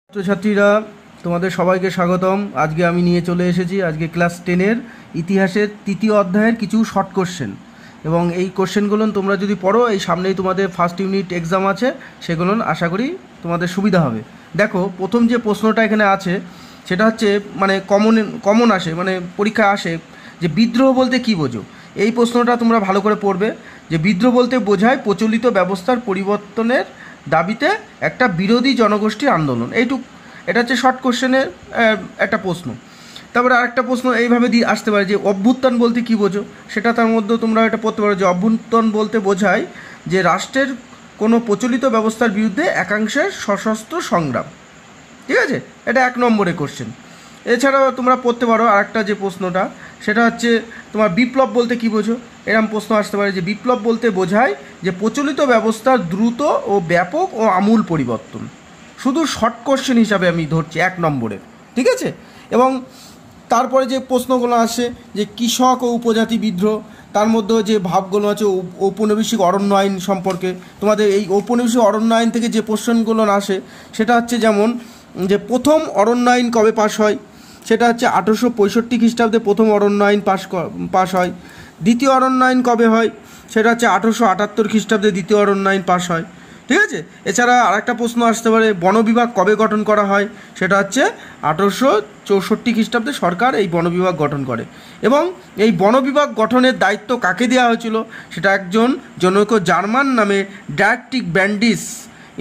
ছাত্রছাত্রীরা তোমাদের সবাইকে স্বাগতম। আজকে আমি নিয়ে চলে এসেছি আজকে ক্লাস 10-এর ইতিহাসের তৃতীয় অধ্যায়ের কিছু শর্ট কোশ্চেন, এবং এই কোশ্চেনগুলো তোমরা যদি পড়ো, এই সামনেই তোমাদের ফার্স্ট ইউনিট এক্সাম আছে, সেগুলো আশা করি তোমাদের সুবিধা হবে। দেখো, প্রথম যে প্রশ্নটা এখানে আছে সেটা হচ্ছে মানে কমন আসে, মানে পরীক্ষায় আসে, যে বিদ্রোহ বলতে কী বোঝো। এই প্রশ্নটা তোমরা ভালো করে পড়বে, যে বিদ্রোহ বলতে বোঝায় প্রচলিত ব্যবস্থার পরিবর্তনের দাবিতে একটা বিরোধী জনগোষ্ঠীর আন্দোলন। এটা হচ্ছে শর্ট কোশ্চেনের একটা প্রশ্ন। তারপরে আরেকটা প্রশ্ন এইভাবে দিয়ে আসতে পারে যে অভ্যুত্থান বলতে কী বোঝো, সেটা তার মধ্যে তোমরা এটা পড়তে পারো যে অভ্যুত্থান বলতে বোঝায় যে রাষ্ট্রের কোনো প্রচলিত ব্যবস্থার বিরুদ্ধে একাংশের সশস্ত্র সংগ্রাম। ঠিক আছে, এটা 1 নম্বরে কোশ্চেন। এছাড়াও তোমরা পড়তে পারো আরেকটা যে প্রশ্নটা, সেটা হচ্ছে তোমার বিপ্লব বলতে কী বোঝো। এরকম প্রশ্ন আসতে পারে যে বিপ্লব বলতে বোঝায় যে প্রচলিত ব্যবস্থার দ্রুত ও ব্যাপক ও আমূল পরিবর্তন। শুধু শর্ট কোশ্চেন হিসাবে আমি ধরছি 1 নম্বরে, ঠিক আছে। এবং তারপরে যে প্রশ্নগুলো আসে যে কৃষক ও উপজাতি বিদ্রোহ, তার মধ্যে যে ভাবগুলো আছে ঔপনিবেশিক অরণ্য আইন সম্পর্কে, তোমাদের এই ঔপনিবেশিক অরণ্য আইন থেকে যে কোশ্চেনগুলো আসে সেটা হচ্ছে যেমন যে প্রথম অরণ্য আইন কবে পাশ হয়, সেটা হচ্ছে 1865 খ্রিস্টাব্দে প্রথম অরণ্য আইন পাশ হয়। দ্বিতীয় অরণ্য আইন কবে হয়, সেটা হচ্ছে 1878 খ্রিস্টাব্দে দ্বিতীয় অরণ্য আইন পাশ হয়। ঠিক আছে। এছাড়া আরেকটা প্রশ্ন আসতে পারে বন বিভাগ কবে গঠন করা হয়, সেটা হচ্ছে 1864 খ্রিস্টাব্দে সরকার এই বন বিভাগ গঠন করে। এবং এই বন বিভাগ গঠনের দায়িত্ব কাকে দেওয়া হয়েছিল, সেটা একজন জনৈক জার্মান নামে ডায়াট্রিক ব্যান্ডিস,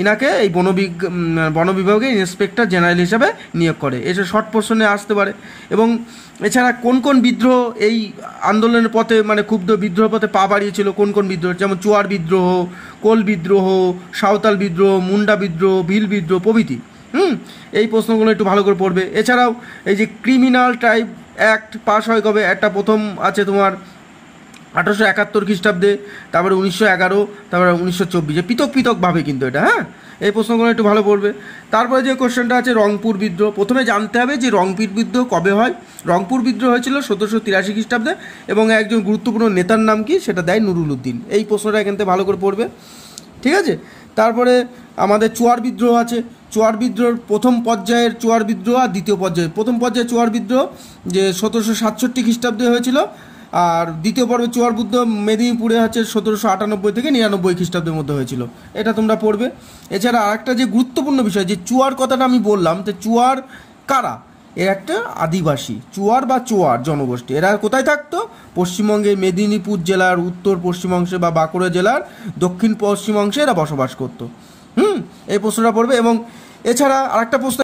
ইনাকে এই বন বিভাগে ইন্সপেক্টর জেনারেল হিসাবে নিয়োগ করে। এসব শর্ট প্রশ্নে আসতে পারে। এবং এছাড়া কোন কোন বিদ্রোহ এই আন্দোলনের পথে, মানে ক্ষুব্ধ বিদ্রোহ পথে পা বাড়িয়েছিল, কোন কোন বিদ্রোহ, যেমন চুয়ার বিদ্রোহ, কোল বিদ্রোহ, সাঁওতাল বিদ্রোহ, মুন্ডা বিদ্রোহ, ভিল বিদ্রোহ প্রভৃতি। এই প্রশ্নগুলো একটু ভালো করে পড়বে। এছাড়াও এই যে ক্রিমিনাল ট্রাইব অ্যাক্ট পাস হয় কবে, একটা প্রথম আছে তোমার 1871 খ্রিস্টাব্দে, তারপরে 1911, তারপরে 1924, পৃথক পৃথকভাবে কিন্তু এটা, হ্যাঁ, এই প্রশ্নগুলো একটু ভালো পড়বে। তারপরে যে কোশ্চেনটা আছে রংপুর বিদ্রোহ, প্রথমে জানতে হবে যে রংপুর বিদ্রোহ কবে হয়। রংপুর বিদ্রোহ হয়েছিল 1783 খ্রিস্টাব্দে, এবং একজন গুরুত্বপূর্ণ নেতার নাম কি, সেটা দেয় নুরুল উদ্দিন। এই প্রশ্নটা এখান থেকে ভালো করে পড়বে, ঠিক আছে। তারপরে আমাদের চুয়ার বিদ্রোহ আছে। চুয়ার বিদ্রোহের প্রথম পর্যায়ের চুয়ার বিদ্রোহ আর দ্বিতীয় পর্যায়ে, প্রথম পর্যায়ে চুয়ার বিদ্রোহ যে 1767 খ্রিস্টাব্দে হয়েছিল, আর দ্বিতীয় পর্বে চুয়ার বিদ্রোহ মেদিনীপুরে হচ্ছে 1798 থেকে 99 খ্রিস্টাব্দের মধ্যে হয়েছিল। এটা তোমরা পড়বে। এছাড়া আরেকটা যে গুরুত্বপূর্ণ বিষয়, যে চুয়ার কথাটা আমি বললাম, তো চুয়ার কারা, এর একটা আদিবাসী চুয়ার বা চোয়ার জনগোষ্ঠী। এরা কোথায় থাকতো, পশ্চিমবঙ্গে মেদিনীপুর জেলার উত্তর পশ্চিমাংশে বা বাঁকুড়া জেলার দক্ষিণ পশ্চিমাংশে এরা বসবাস করতো। এই প্রশ্নটা পড়বে। এবং এছাড়া আরেকটা প্রশ্ন